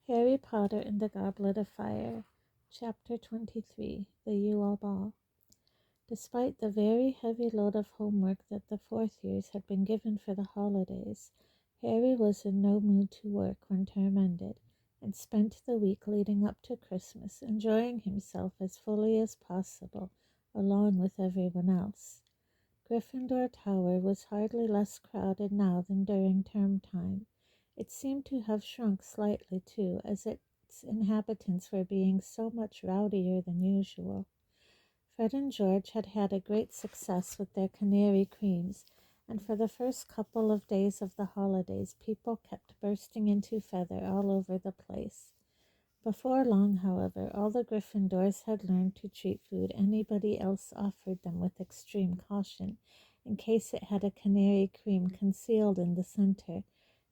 Harry Potter and the Goblet of Fire, Chapter 23, The Yule Ball. Despite the very heavy load of homework that the fourth years had been given for the holidays, Harry was in no mood to work when term ended, and spent the week leading up to Christmas enjoying himself as fully as possible, along with everyone else. Gryffindor Tower was hardly less crowded now than during term time. It seemed to have shrunk slightly, too, as its inhabitants were being so much rowdier than usual. Fred and George had had a great success with their canary creams, and for the first couple of days of the holidays people kept bursting into feather all over the place. Before long, however, all the Gryffindors had learned to treat food anybody else offered them with extreme caution, in case it had a canary cream concealed in the center,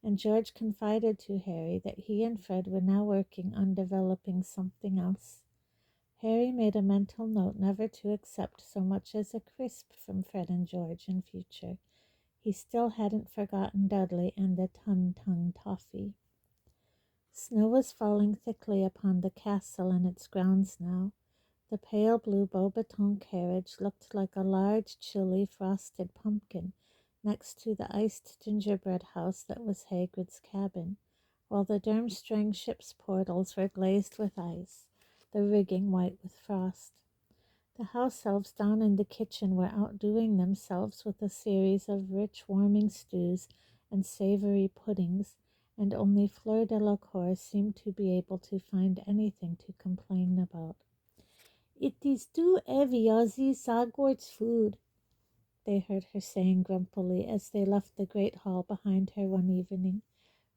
and George confided to Harry that he and Fred were now working on developing something else. Harry made a mental note never to accept so much as a crisp from Fred and George in future. He still hadn't forgotten Dudley and the Tongue toffee. Snow was falling thickly upon the castle and its grounds now. The pale blue Beauxbaton carriage looked like a large, chilly, frosted pumpkin next to the iced gingerbread house that was Hagrid's cabin, while the Durmstrang ship's portals were glazed with ice, the rigging white with frost. The house elves down in the kitchen were outdoing themselves with a series of rich, warming stews and savory puddings, and only Fleur Delacour seemed to be able to find anything to complain about. "It is too heavy, Ozzy Zagor's food," they heard her saying grumpily as they left the great hall behind her one evening,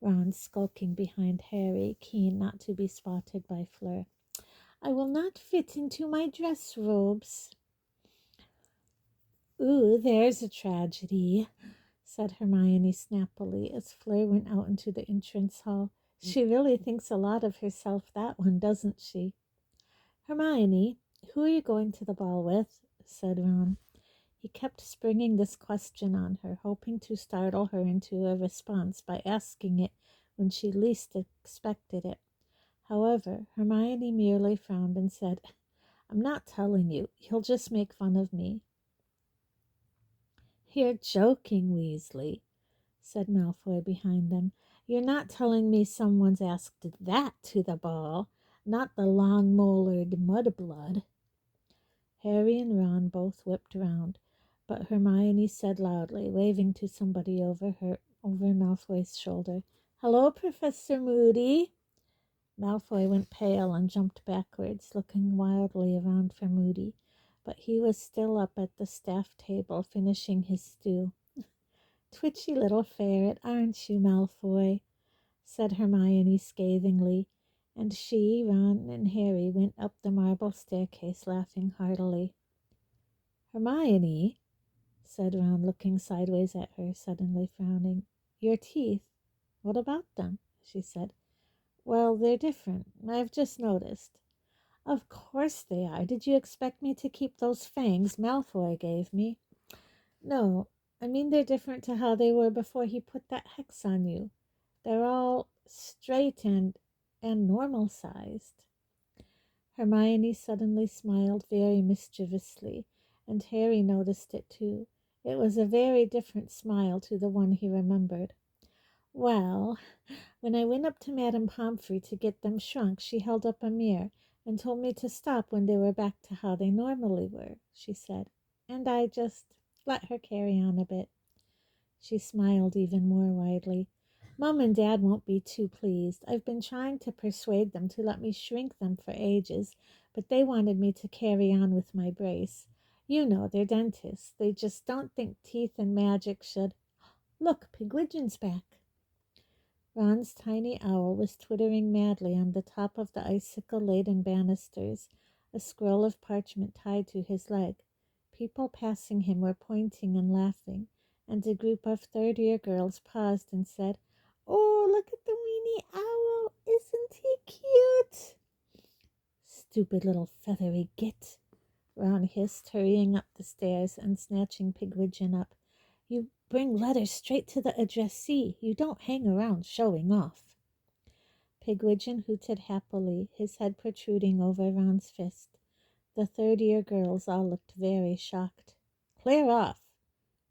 Ron skulking behind Harry, keen not to be spotted by Fleur. "I will not fit into my dress robes." "Ooh, there's a tragedy," said Hermione snappily as Fleur went out into the entrance hall. "She really thinks a lot of herself, that one, doesn't she?" "Hermione, who are you going to the ball with?" said Ron. He kept springing this question on her, hoping to startle her into a response by asking it when she least expected it. However, Hermione merely frowned and said, "I'm not telling you. You'll just make fun of me." "You're joking, Weasley," said Malfoy behind them. "You're not telling me someone's asked that to the ball, not the long-molered mudblood." Harry and Ron both whipped round, but Hermione said loudly, waving to somebody over Malfoy's shoulder, "Hello, Professor Moody." Malfoy went pale and jumped backwards, looking wildly around for Moody, but he was still up at the staff table finishing his stew. "Twitchy little ferret, aren't you, Malfoy?" said Hermione scathingly, and she, Ron, and Harry went up the marble staircase laughing heartily. "Hermione," said Ron, looking sideways at her, suddenly frowning. "Your teeth, what about them?" she said. "Well, they're different. I've just noticed." "Of course they are. Did you expect me to keep those fangs Malfoy gave me?" "No, I mean they're different to how they were before he put that hex on you. They're all straight and normal sized." Hermione suddenly smiled very mischievously, and Harry noticed it too. It was a very different smile to the one he remembered. "Well, when I went up to Madame Pomfrey to get them shrunk, she held up a mirror and told me to stop when they were back to how they normally were," she said, "and I just let her carry on a bit." She smiled even more widely. "Mom and Dad won't be too pleased. I've been trying to persuade them to let me shrink them for ages, but they wanted me to carry on with my brace. You know, they're dentists. They just don't think teeth and magic should... Look, Pigwidgeon's back." Ron's tiny owl was twittering madly on the top of the icicle-laden banisters, a scroll of parchment tied to his leg. People passing him were pointing and laughing, and a group of third-year girls paused and said, "Oh, look at the weeny owl! Isn't he cute?" "Stupid little feathery git," Ron hissed, hurrying up the stairs and snatching Pigwidgeon up. "You bring letters straight to the addressee. You don't hang around showing off." Pigwidgeon hooted happily, his head protruding over Ron's fist. The third-year girls all looked very shocked. "Clear off!"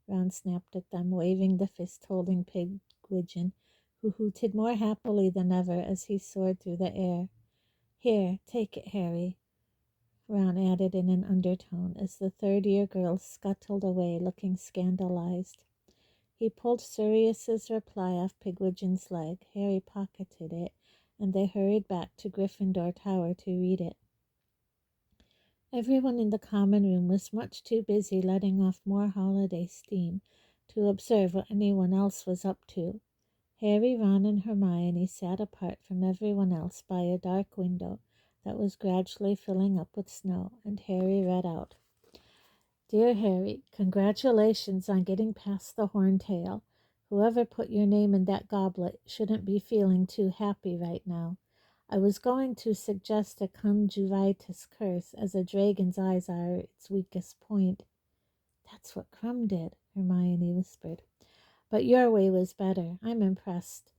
Ron snapped at them, waving the fist holding Pigwidgeon, who hooted more happily than ever as he soared through the air. "Here, take it, Harry," Ron added in an undertone as the third-year girls scuttled away, looking scandalized. He pulled Sirius's reply off Pigwidgeon's leg. Harry pocketed it, and they hurried back to Gryffindor Tower to read it. Everyone in the common room was much too busy letting off more holiday steam to observe what anyone else was up to. Harry, Ron, and Hermione sat apart from everyone else by a dark window that was gradually filling up with snow, and Harry read out, "Dear Harry, congratulations on getting past the horntail. Whoever put your name in that goblet shouldn't be feeling too happy right now. I was going to suggest a conjunctivitis curse, as a dragon's eyes are its weakest point." "That's what Crumb did," Hermione whispered. "But your way was better. I'm impressed.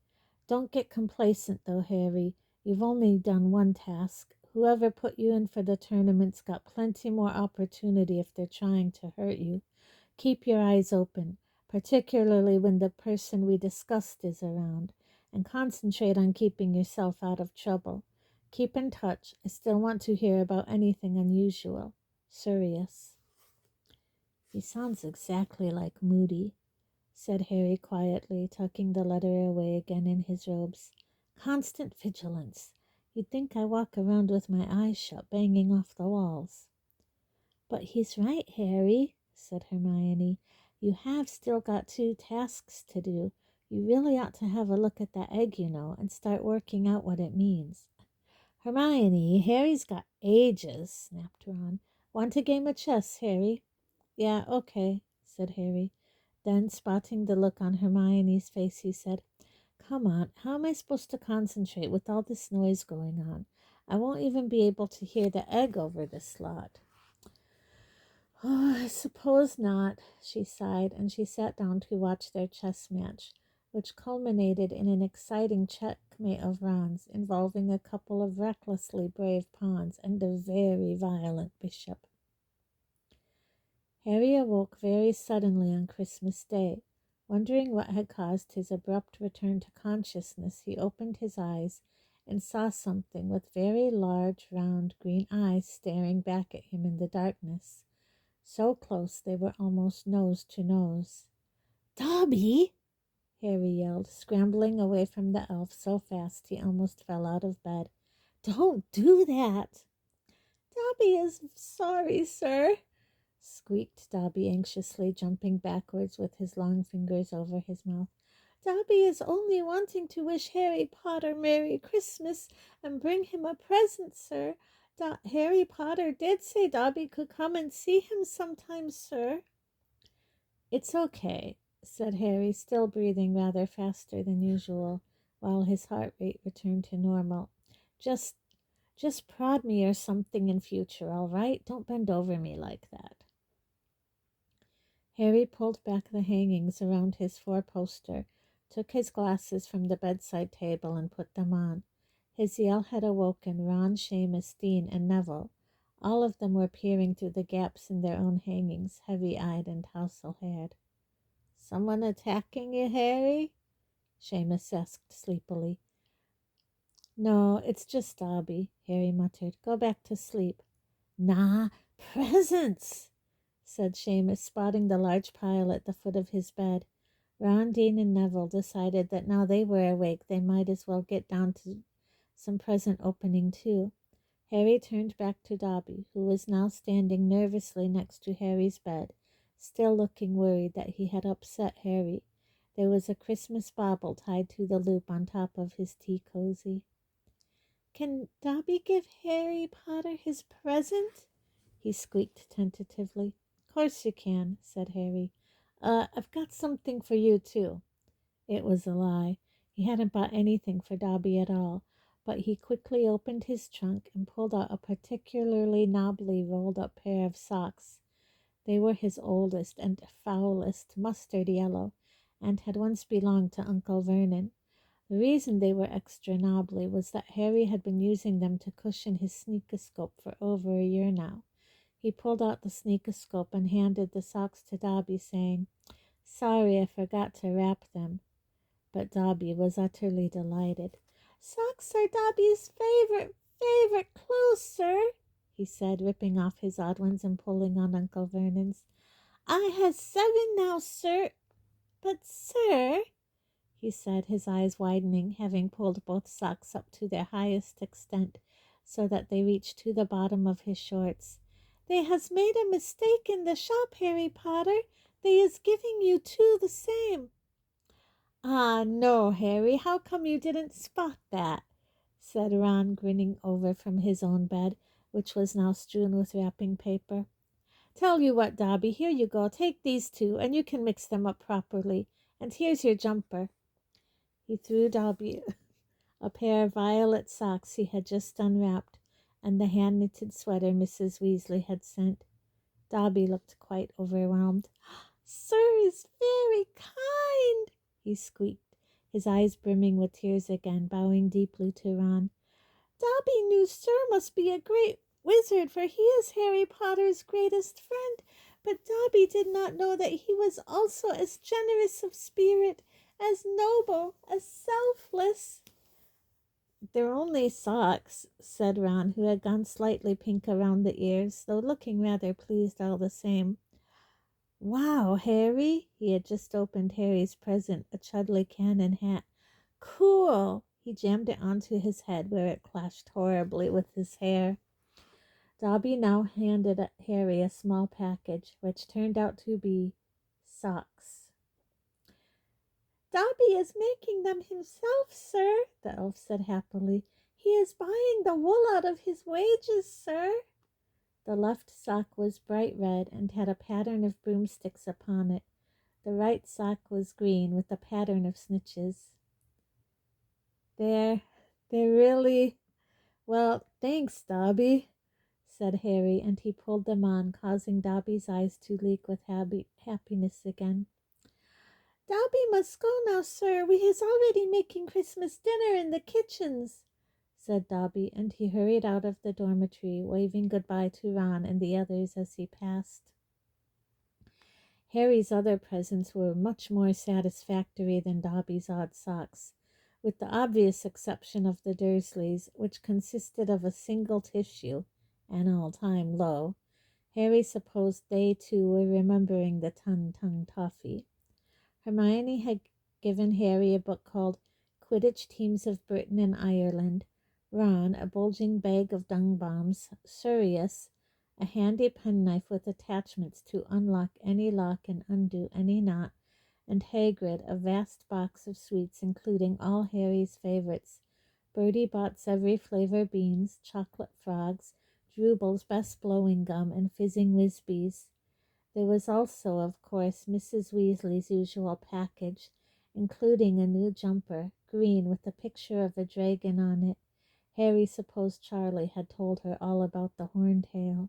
Don't get complacent, though, Harry. You've only done one task. Whoever put you in for the tournament's got plenty more opportunity if they're trying to hurt you. Keep your eyes open, particularly when the person we discussed is around, and concentrate on keeping yourself out of trouble. Keep in touch. I still want to hear about anything unusual. Sirius." "He sounds exactly like Moody," said Harry quietly, tucking the letter away again in his robes. "Constant vigilance. You'd think I walk around with my eyes shut, banging off the walls." "But he's right, Harry," said Hermione. "You have still got 2 tasks to do. You really ought to have a look at that egg, and start working out what it means." "Hermione, Harry's got ages," snapped Ron. "Want a game of chess, Harry?" "Yeah, okay," said Harry. Then, spotting the look on Hermione's face, he said, "Come on, how am I supposed to concentrate with all this noise going on? I won't even be able to hear the egg over this lot." "Oh, I suppose not," she sighed, and she sat down to watch their chess match, which culminated in an exciting checkmate of Ron's, involving a couple of recklessly brave pawns and a very violent bishop. Harry awoke very suddenly on Christmas Day. Wondering what had caused his abrupt return to consciousness, he opened his eyes and saw something with very large, round, green eyes staring back at him in the darkness. So close they were almost nose to nose. "Dobby!" Harry yelled, scrambling away from the elf so fast he almost fell out of bed. "Don't do that!" "Dobby is sorry, sir," squeaked Dobby anxiously, jumping backwards with his long fingers over his mouth. "Dobby is only wanting to wish Harry Potter Merry Christmas and bring him a present, sir. Harry Potter did say Dobby could come and see him sometime, sir." "It's okay," said Harry, still breathing rather faster than usual, while his heart rate returned to normal. Just prod me or something in future, all right? Don't bend over me like that." Harry pulled back the hangings around his 4-poster, took his glasses from the bedside table and put them on. His yell had awoken Ron, Seamus, Dean, and Neville. All of them were peering through the gaps in their own hangings, heavy-eyed and tousle-haired. "Someone attacking you, Harry?" Seamus asked sleepily. "No, it's just Dobby," Harry muttered. "Go back to sleep." "Nah, presents!" said Seamus, spotting the large pile at the foot of his bed. Ron, Dean, and Neville decided that now they were awake, they might as well get down to some present opening too. Harry turned back to Dobby, who was now standing nervously next to Harry's bed, still looking worried that he had upset Harry. There was a Christmas bauble tied to the loop on top of his tea cozy. "Can Dobby give Harry Potter his present?" he squeaked tentatively. "Course you can," said Harry. I've got something for you, too." It was a lie. He hadn't bought anything for Dobby at all, but he quickly opened his trunk and pulled out a particularly knobbly rolled-up pair of socks. They were his oldest and foulest, mustard yellow, and had once belonged to Uncle Vernon. The reason they were extra knobbly was that Harry had been using them to cushion his sneakoscope for over a year now. He pulled out the sneakoscope and handed the socks to Dobby, saying, "Sorry, I forgot to wrap them." But Dobby was utterly delighted. "Socks are Dobby's favorite clothes, sir," he said, ripping off his odd ones and pulling on Uncle Vernon's. "I has 7 now, sir. But, sir," he said, his eyes widening, having pulled both socks up to their highest extent, so that they reached to the bottom of his shorts, "they has made a mistake in the shop, Harry Potter. They is giving you 2 the same." "Ah, no, Harry, how come you didn't spot that?" said Ron, grinning over from his own bed, which was now strewn with wrapping paper. "Tell you what, Dobby, here you go. Take these 2, and you can mix them up properly. And here's your jumper." He threw Dobby a pair of violet socks he had just unwrapped, and the hand-knitted sweater Mrs. Weasley had sent. Dobby looked quite overwhelmed. "Sir is very kind," he squeaked, his eyes brimming with tears again, bowing deeply to Ron. "Dobby knew Sir must be a great wizard, for he is Harry Potter's greatest friend, but Dobby did not know that he was also as generous of spirit, as noble, as selfless." "They're only socks," said Ron, who had gone slightly pink around the ears, though looking rather pleased all the same. "Wow, Harry!" He had just opened Harry's present, a Chudley Cannon hat. "Cool!" He jammed it onto his head, where it clashed horribly with his hair. Dobby now handed Harry a small package, which turned out to be socks. "Dobby is making them himself, sir," the elf said happily. "He is buying the wool out of his wages, sir." The left sock was bright red and had a pattern of broomsticks upon it. The right sock was green with a pattern of snitches. They're really... Well, thanks, Dobby," said Harry, and he pulled them on, causing Dobby's eyes to leak with happiness again. "Dobby must go now, sir. We is already making Christmas dinner in the kitchens," said Dobby, and he hurried out of the dormitory, waving goodbye to Ron and the others as he passed. Harry's other presents were much more satisfactory than Dobby's odd socks, with the obvious exception of the Dursleys, which consisted of a single tissue, an all-time low. Harry supposed they, too, were remembering the Tongue Toffee. Hermione had given Harry a book called Quidditch Teams of Britain and Ireland, Ron a bulging bag of dung bombs, Sirius a handy penknife with attachments to unlock any lock and undo any knot, and Hagrid a vast box of sweets including all Harry's favorites, Bertie Bott's every flavor beans, chocolate frogs, Drubel's best blowing gum, and fizzing Whizbees. There was also, of course, Mrs. Weasley's usual package, including a new jumper, green, with a picture of a dragon on it. Harry supposed Charlie had told her all about the horntail,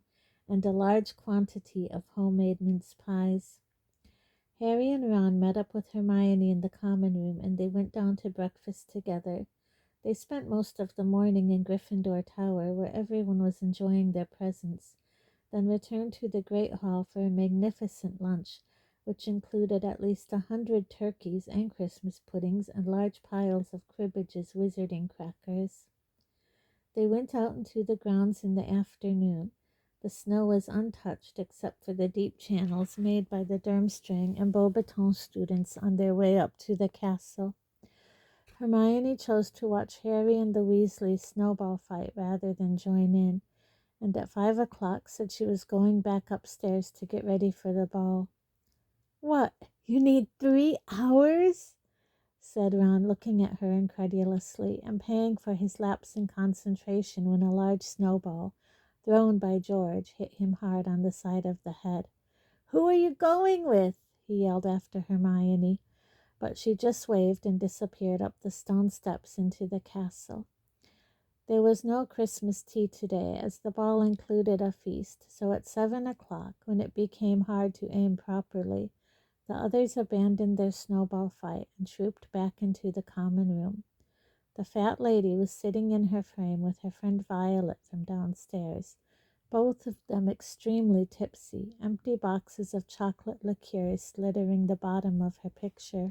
and a large quantity of homemade mince pies. Harry and Ron met up with Hermione in the common room, and they went down to breakfast together. They spent most of the morning in Gryffindor Tower, where everyone was enjoying their presents, then returned to the Great Hall for a magnificent lunch, which included at least 100 turkeys and Christmas puddings and large piles of Cribbage's wizarding crackers. They went out into the grounds in the afternoon. The snow was untouched except for the deep channels made by the Durmstrang and Beauxbaton students on their way up to the castle. Hermione chose to watch Harry and the Weasleys snowball fight rather than join in, and at 5 o'clock said she was going back upstairs to get ready for the ball. "What, you need 3 hours?" said Ron, looking at her incredulously and paying for his lapse in concentration when a large snowball, thrown by George, hit him hard on the side of the head. "Who are you going with?" he yelled after Hermione, but she just waved and disappeared up the stone steps into the castle. There was no Christmas tea today, as the ball included a feast, so at 7 o'clock, when it became hard to aim properly, The others abandoned their snowball fight and trooped back into the common room. The fat lady was sitting in her frame with her friend Violet from downstairs, both of them extremely tipsy, empty boxes of chocolate liqueurs littering the bottom of her picture.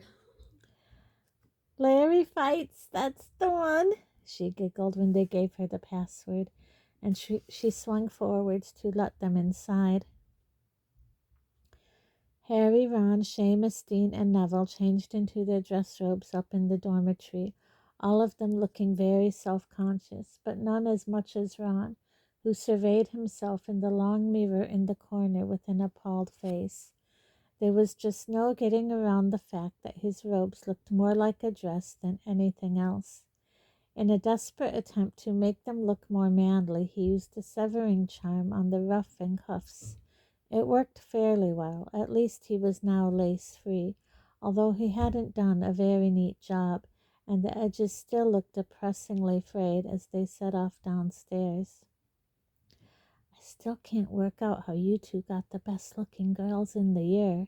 "Larry Fights, that's the one," she giggled when they gave her the password, and she swung forwards to let them inside. Harry, Ron, Seamus, Dean, and Neville changed into their dress robes up in the dormitory, all of them looking very self-conscious, but none as much as Ron, who surveyed himself in the long mirror in the corner with an appalled face. There was just no getting around the fact that his robes looked more like a dress than anything else. In a desperate attempt to make them look more manly, he used a severing charm on the ruff and cuffs. It worked fairly well. At least he was now lace-free, although he hadn't done a very neat job, and the edges still looked depressingly frayed as they set off downstairs. "I still can't work out how you two got the best-looking girls in the year,"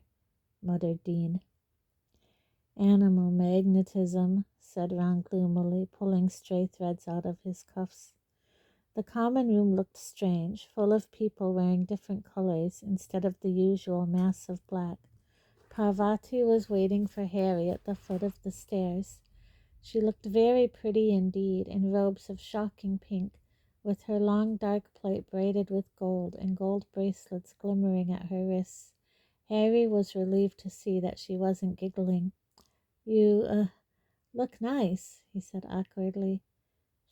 muttered Dean. "Animal magnetism," said Ron gloomily, pulling stray threads out of his cuffs. The common room looked strange, full of people wearing different colors instead of the usual mass of black. Parvati was waiting for Harry at the foot of the stairs. She looked very pretty indeed, in robes of shocking pink, with her long dark plait braided with gold and gold bracelets glimmering at her wrists. Harry was relieved to see that she wasn't giggling. "You, look nice," he said awkwardly.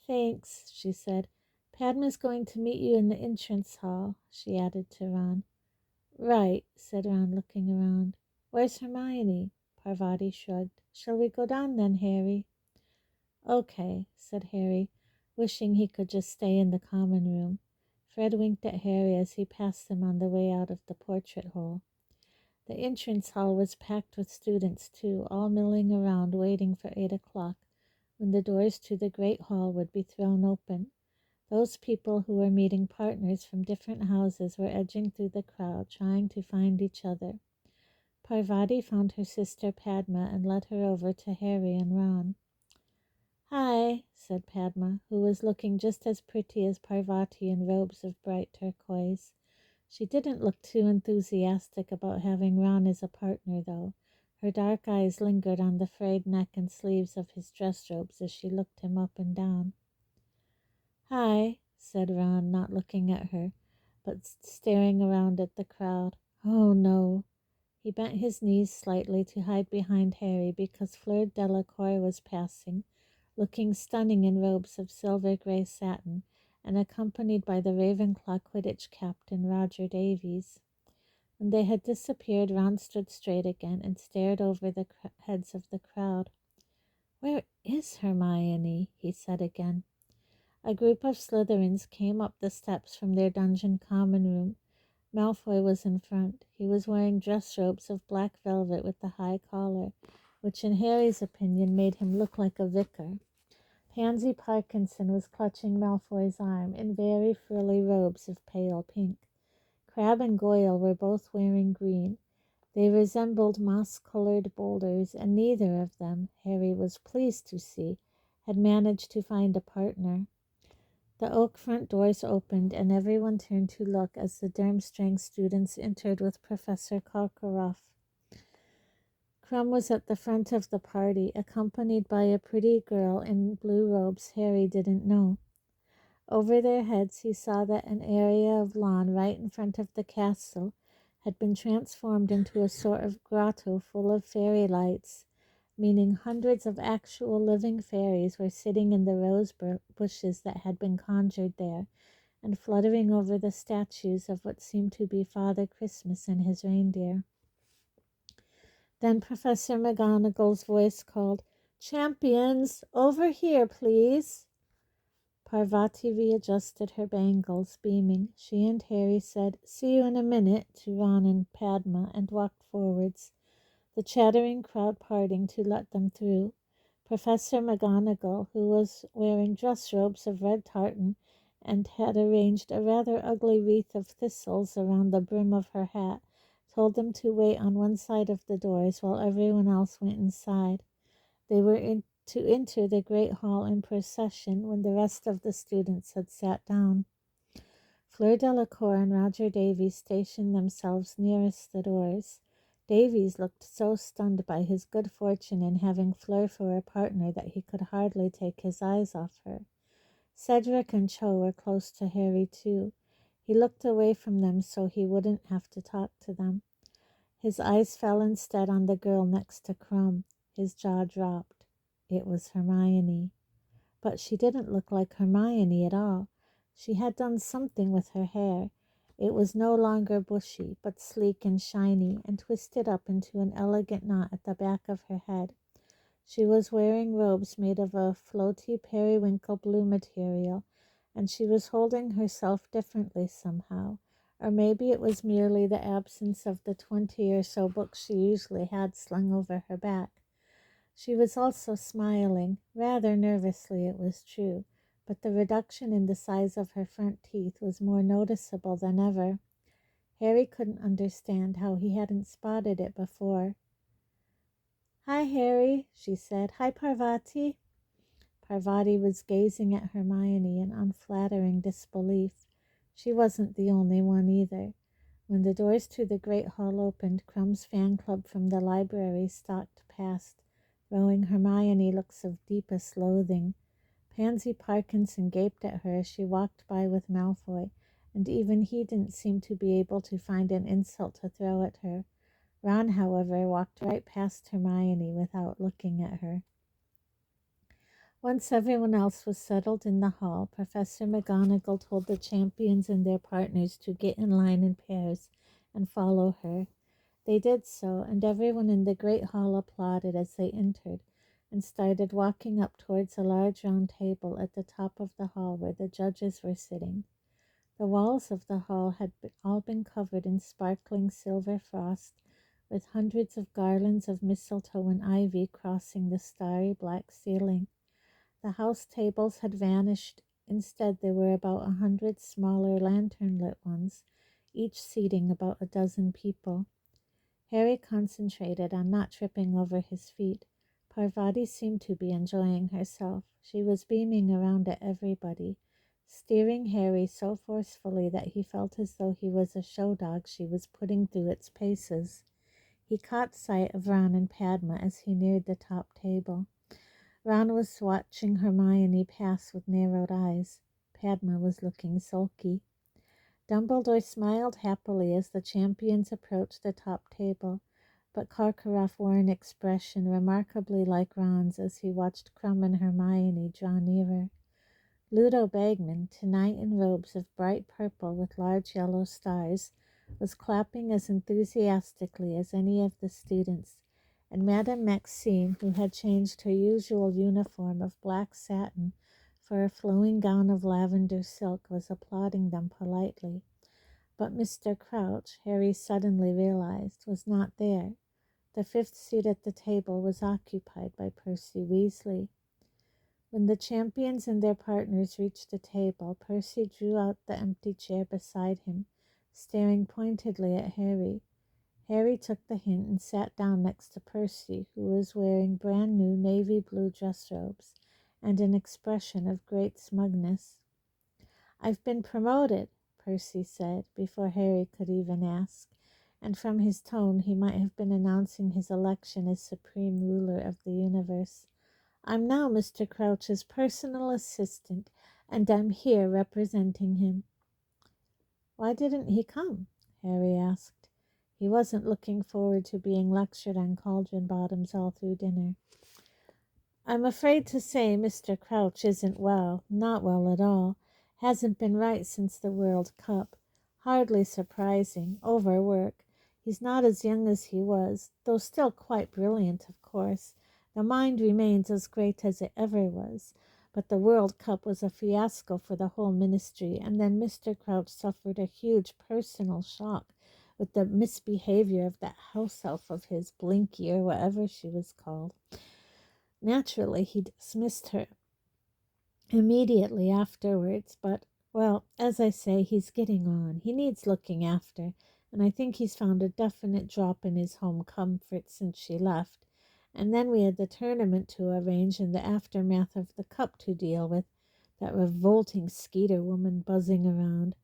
"Thanks," she said. "Padma's going to meet you in the entrance hall," she added to Ron. "Right," said Ron, looking around. "Where's Hermione?" Parvati shrugged. "Shall we go down then, Harry?" "Okay," said Harry, wishing he could just stay in the common room. Fred winked at Harry as he passed them on the way out of the portrait hole. The entrance hall was packed with students, too, all milling around waiting for 8 o'clock, when the doors to the great hall would be thrown open. Those people who were meeting partners from different houses were edging through the crowd, trying to find each other. Parvati found her sister Padma and led her over to Harry and Ron. "Hi," said Padma, who was looking just as pretty as Parvati in robes of bright turquoise. She didn't look too enthusiastic about having Ron as a partner, though. Her dark eyes lingered on the frayed neck and sleeves of his dress robes as she looked him up and down. "Hi," said Ron, not looking at her, but staring around at the crowd. "Oh, no." He bent his knees slightly to hide behind Harry because Fleur Delacour was passing, looking stunning in robes of silver-gray satin, and accompanied by the Ravenclaw Quidditch captain, Roger Davies. When they had disappeared, Ron stood straight again and stared over the heads of the crowd. "Where is Hermione?" he said again. A group of Slytherins came up the steps from their dungeon common room. Malfoy was in front. He was wearing dress robes of black velvet with the high collar, which in Harry's opinion made him look like a vicar. Pansy Parkinson was clutching Malfoy's arm in very frilly robes of pale pink. Crabbe and Goyle were both wearing green. They resembled moss-colored boulders, and neither of them, Harry was pleased to see, had managed to find a partner. The oak front doors opened, and everyone turned to look as the Durmstrang students entered with Professor Karkaroff. Krum was at the front of the party, accompanied by a pretty girl in blue robes Harry didn't know. Over their heads he saw that an area of lawn right in front of the castle had been transformed into a sort of grotto full of fairy lights, meaning hundreds of actual living fairies were sitting in the rose bushes that had been conjured there, and fluttering over the statues of what seemed to be Father Christmas and his reindeer. Then Professor McGonagall's voice called, "Champions, over here, please." Parvati readjusted her bangles, beaming. She and Harry said, "See you in a minute," to Ron and Padma, and walked forwards, the chattering crowd parting to let them through. Professor McGonagall, who was wearing dress robes of red tartan and had arranged a rather ugly wreath of thistles around the brim of her hat, told them to wait on one side of the doors while everyone else went inside. They were to enter the great hall in procession when the rest of the students had sat down. Fleur Delacour and Roger Davies stationed themselves nearest the doors. Davies looked so stunned by his good fortune in having Fleur for a partner that he could hardly take his eyes off her. Cedric and Cho were close to Harry too. He looked away from them so he wouldn't have to talk to them. His eyes fell instead on the girl next to Crumb. His jaw dropped. It was Hermione. But she didn't look like Hermione at all. She had done something with her hair. It was no longer bushy, but sleek and shiny, and twisted up into an elegant knot at the back of her head. She was wearing robes made of a floaty periwinkle blue material, and she was holding herself differently somehow, or maybe it was merely the absence of the 20 or so books she usually had slung over her back. She was also smiling, rather nervously it was true, but the reduction in the size of her front teeth was more noticeable than ever. Harry couldn't understand how he hadn't spotted it before. "Hi, Harry," she said. "Hi, Parvati." Parvati was gazing at Hermione in unflattering disbelief. She wasn't the only one either. When the doors to the great hall opened, Crumb's fan club from the library stalked past, throwing Hermione looks of deepest loathing. Pansy Parkinson gaped at her as she walked by with Malfoy, and even he didn't seem to be able to find an insult to throw at her. Ron, however, walked right past Hermione without looking at her. Once everyone else was settled in the hall, Professor McGonagall told the champions and their partners to get in line in pairs and follow her. They did so, and everyone in the great hall applauded as they entered, and started walking up towards a large round table at the top of the hall where the judges were sitting. The walls of the hall had all been covered in sparkling silver frost, with hundreds of garlands of mistletoe and ivy crossing the starry black ceiling. The house tables had vanished. Instead, there were about 100 smaller lantern-lit ones, each seating about a dozen people. Harry concentrated on not tripping over his feet. Parvati seemed to be enjoying herself. She was beaming around at everybody, steering Harry so forcefully that he felt as though he was a show dog she was putting through its paces. He caught sight of Ron and Padma as he neared the top table. Ron was watching Hermione pass with narrowed eyes. Padma was looking sulky. Dumbledore smiled happily as the champions approached the top table, but Karkaroff wore an expression remarkably like Ron's as he watched Crumb and Hermione draw nearer. Ludo Bagman, tonight in robes of bright purple with large yellow stars, was clapping as enthusiastically as any of the students, and Madame Maxime, who had changed her usual uniform of black satin for a flowing gown of lavender silk, was applauding them politely. But Mr. Crouch, Harry suddenly realized, was not there. The fifth seat at the table was occupied by Percy Weasley. When the champions and their partners reached the table, Percy drew out the empty chair beside him, staring pointedly at Harry. Harry took the hint and sat down next to Percy, who was wearing brand new navy blue dress robes and an expression of great smugness. "I've been promoted," Percy said, before Harry could even ask, and from his tone he might have been announcing his election as supreme ruler of the universe. "I'm now Mr. Crouch's personal assistant, and I'm here representing him." "Why didn't he come?" Harry asked. He wasn't looking forward to being lectured on cauldron bottoms all through dinner. "I'm afraid to say Mr. Crouch isn't well, not well at all. Hasn't been right since the World Cup. Hardly surprising. Overwork. He's not as young as he was, though still quite brilliant, of course. The mind remains as great as it ever was. But the World Cup was a fiasco for the whole ministry, and then Mr. Crouch suffered a huge personal shock with the misbehavior of that house elf of his, Blinky, or whatever she was called. Naturally, he dismissed her immediately afterwards, but, well, as I say, he's getting on. He needs looking after, and I think he's found a definite drop in his home comfort since she left. And then we had the tournament to arrange and the aftermath of the cup to deal with, that revolting Skeeter woman buzzing around.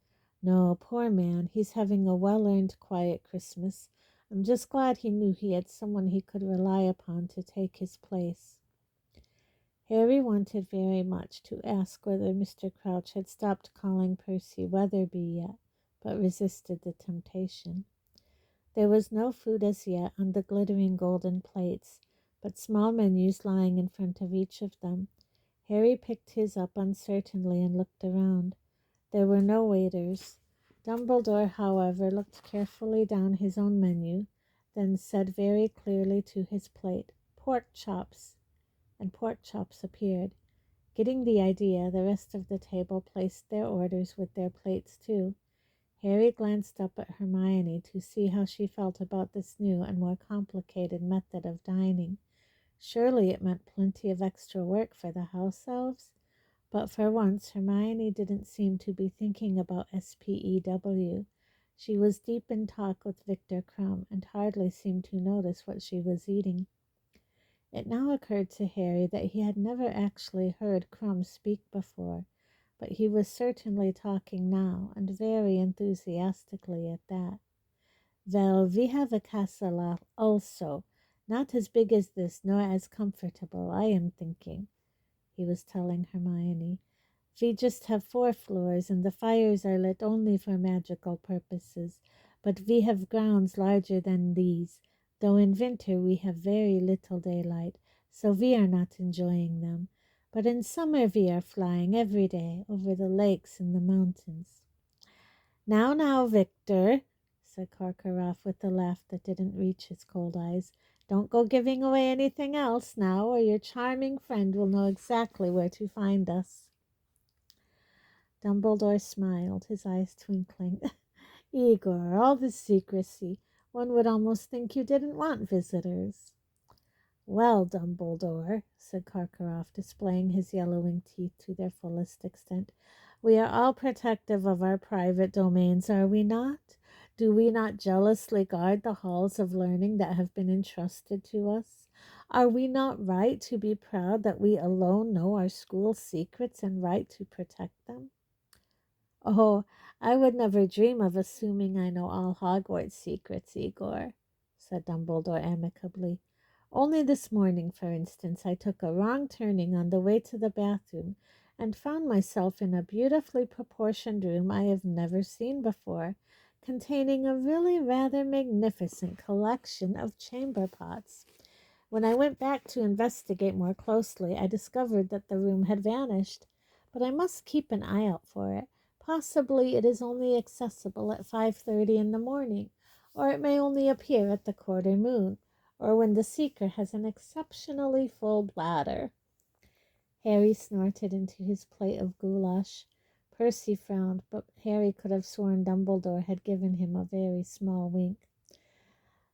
No, poor man, he's having a well-earned quiet Christmas. I'm just glad he knew he had someone he could rely upon to take his place. Harry wanted very much to ask whether Mr. Crouch had stopped calling Percy Weatherby yet, but resisted the temptation. There was no food as yet on the glittering golden plates, but small menus lying in front of each of them. Harry picked his up uncertainly and looked around. There were no waiters. Dumbledore, however, looked carefully down his own menu, then said very clearly to his plate, "Pork chops," and pork chops appeared. Getting the idea, the rest of the table placed their orders with their plates too. Harry glanced up at Hermione to see how she felt about this new and more complicated method of dining. Surely it meant plenty of extra work for the house elves? But for once, Hermione didn't seem to be thinking about SPEW. She was deep in talk with Victor Crumb and hardly seemed to notice what she was eating. It now occurred to Harry that he had never actually heard Crumb speak before, but he was certainly talking now, and very enthusiastically at that. "Well, we have a castle also, not as big as this, nor as comfortable, I am thinking," he was telling Hermione. "We just have 4 floors, and the fires are lit only for magical purposes, but we have grounds larger than these, though in winter we have very little daylight, so we are not enjoying them. But in summer we are flying every day over the lakes and the mountains." Now, Victor," said Karkaroff with a laugh that didn't reach his cold eyes, "don't go giving away anything else now, or your charming friend will know exactly where to find us." Dumbledore smiled, his eyes twinkling. "Igor, all this secrecy. One would almost think you didn't want visitors." "Well, Dumbledore," said Karkaroff, displaying his yellowing teeth to their fullest extent, "we are all protective of our private domains, are we not? Do we not jealously guard the halls of learning that have been entrusted to us? Are we not right to be proud that we alone know our school's secrets and right to protect them?" "Oh, I would never dream of assuming I know all Hogwarts secrets, Igor," said Dumbledore amicably. "Only this morning, for instance, I took a wrong turning on the way to the bathroom and found myself in a beautifully proportioned room I have never seen before, containing a really rather magnificent collection of chamber pots. When I went back to investigate more closely, I discovered that the room had vanished, but I must keep an eye out for it. Possibly it is only accessible at 5:30 in the morning, or it may only appear at the quarter moon, or when the seeker has an exceptionally full bladder." Harry snorted into his plate of goulash. Percy frowned, but Harry could have sworn Dumbledore had given him a very small wink.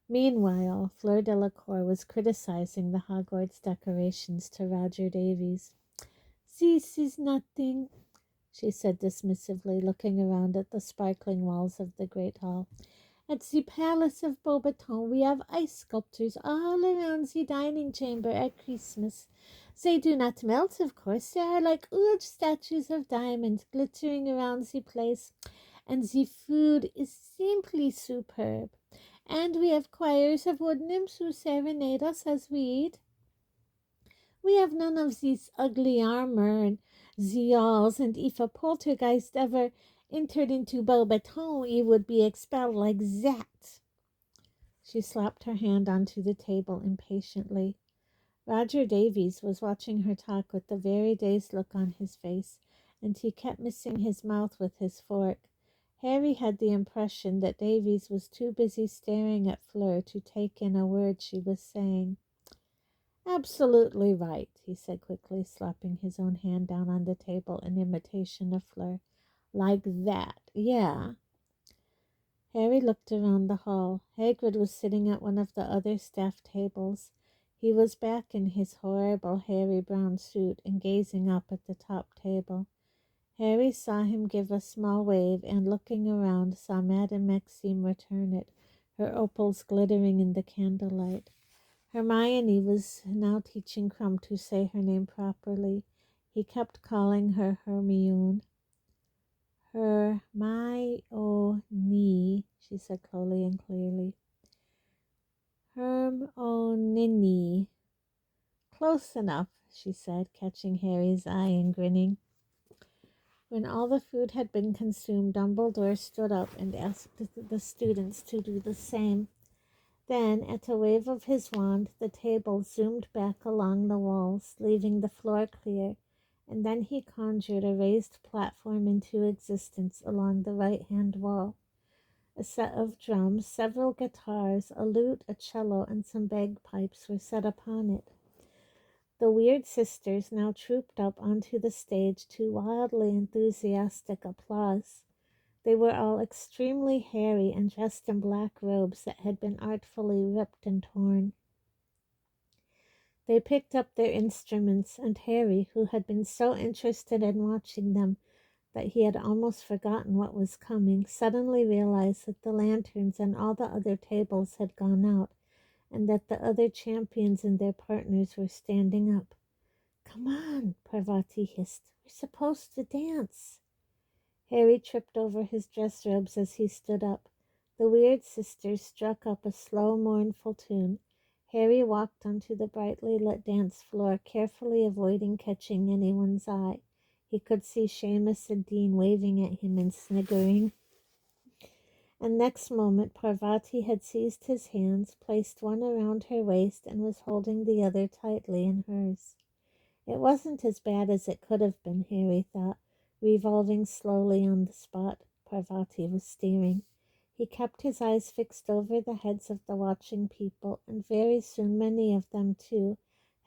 Meanwhile, Fleur Delacour was criticizing the Hogwarts decorations to Roger Davies. "This is nothing," she said dismissively, looking around at the sparkling walls of the great hall. "At the Palace of Beauxbaton we have ice sculptures all around the dining chamber at Christmas. They do not melt, of course. They are like huge statues of diamonds glittering around the place, and the food is simply superb. And we have choirs of wood nymphs who serenade us as we eat. We have none of this ugly armor and zeals, and if a poltergeist ever entered into Beauxbaton, he would be expelled like that." She slapped her hand onto the table impatiently. Roger Davies was watching her talk with a very dazed look on his face, and he kept missing his mouth with his fork. Harry had the impression that Davies was too busy staring at Fleur to take in a word she was saying. "Absolutely right," he said quickly, slapping his own hand down on the table in imitation of Fleur. "Like that, yeah." Harry looked around the hall. Hagrid was sitting at one of the other staff tables. He was back in his horrible hairy brown suit and gazing up at the top table. Harry saw him give a small wave and, looking around, saw Madame Maxime return it, her opals glittering in the candlelight. Hermione was now teaching Crumb to say her name properly. He kept calling her Hermione. Hermione, she said slowly and clearly. Hermione. Close enough, she said, catching Harry's eye and grinning. When all the food had been consumed, Dumbledore stood up and asked the students to do the same. Then, at a wave of his wand, the table zoomed back along the walls, leaving the floor clear, and then he conjured a raised platform into existence along the right-hand wall. A set of drums, several guitars, a lute, a cello, and some bagpipes were set upon it. The weird sisters now trooped up onto the stage to wildly enthusiastic applause. They were all extremely hairy and dressed in black robes that had been artfully ripped and torn. They picked up their instruments, and Harry, who had been so interested in watching them that he had almost forgotten what was coming, suddenly realized that the lanterns and all the other tables had gone out, and that the other champions and their partners were standing up. "Come on," Parvati hissed. "We're supposed to dance." Harry tripped over his dress robes as he stood up. The weird sisters struck up a slow, mournful tune. Harry walked onto the brightly lit dance floor, carefully avoiding catching anyone's eye. He could see Seamus and Dean waving at him and sniggering. And next moment Parvati had seized his hands, placed one around her waist, and was holding the other tightly in hers. It wasn't as bad as it could have been, Harry thought, revolving slowly on the spot Parvati was steering. He kept his eyes fixed over the heads of the watching people, and very soon many of them, too,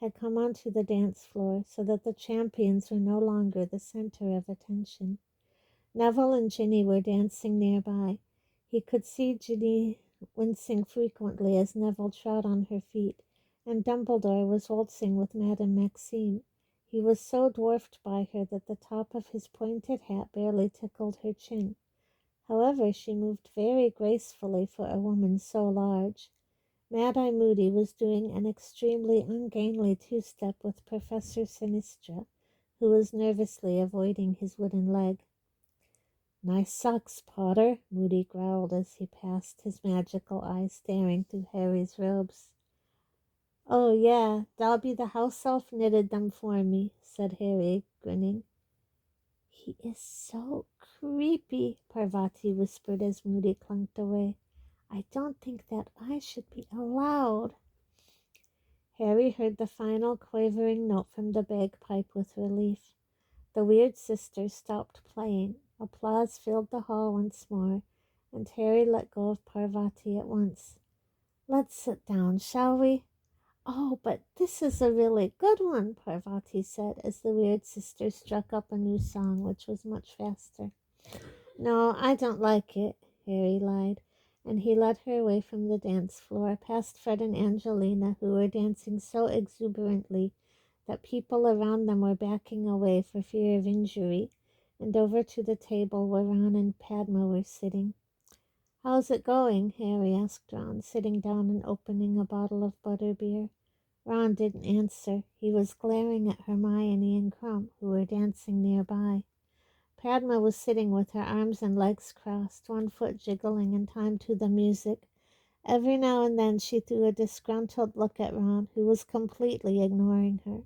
had come onto the dance floor, so that the champions were no longer the center of attention. Neville and Ginny were dancing nearby. He could see Ginny wincing frequently as Neville trod on her feet, and Dumbledore was waltzing with Madame Maxime. He was so dwarfed by her that the top of his pointed hat barely tickled her chin. However, she moved very gracefully for a woman so large. Mad-Eye Moody was doing an extremely ungainly two-step with Professor Sinistra, who was nervously avoiding his wooden leg. "Nice socks, Potter," Moody growled as he passed, his magical eyes staring through Harry's robes. "Oh, yeah, Dobby the house elf knitted them for me," said Harry, grinning. "He is so creepy," Parvati whispered as Moody clunked away. "I don't think that I should be allowed." Harry heard the final quavering note from the bagpipe with relief. The weird sisters stopped playing. Applause filled the hall once more, and Harry let go of Parvati at once. "Let's sit down, shall we?" "Oh, but this is a really good one," Parvati said, as the weird sisters struck up a new song, which was much faster. "No, I don't like it," Harry lied, and he led her away from the dance floor, past Fred and Angelina, who were dancing so exuberantly that people around them were backing away for fear of injury, and over to the table where Ron and Padma were sitting. "How's it going?" Harry asked Ron, sitting down and opening a bottle of butterbeer. Ron didn't answer. He was glaring at Hermione and Crumb, who were dancing nearby. Padma was sitting with her arms and legs crossed, one foot jiggling in time to the music. Every now and then she threw a disgruntled look at Ron, who was completely ignoring her.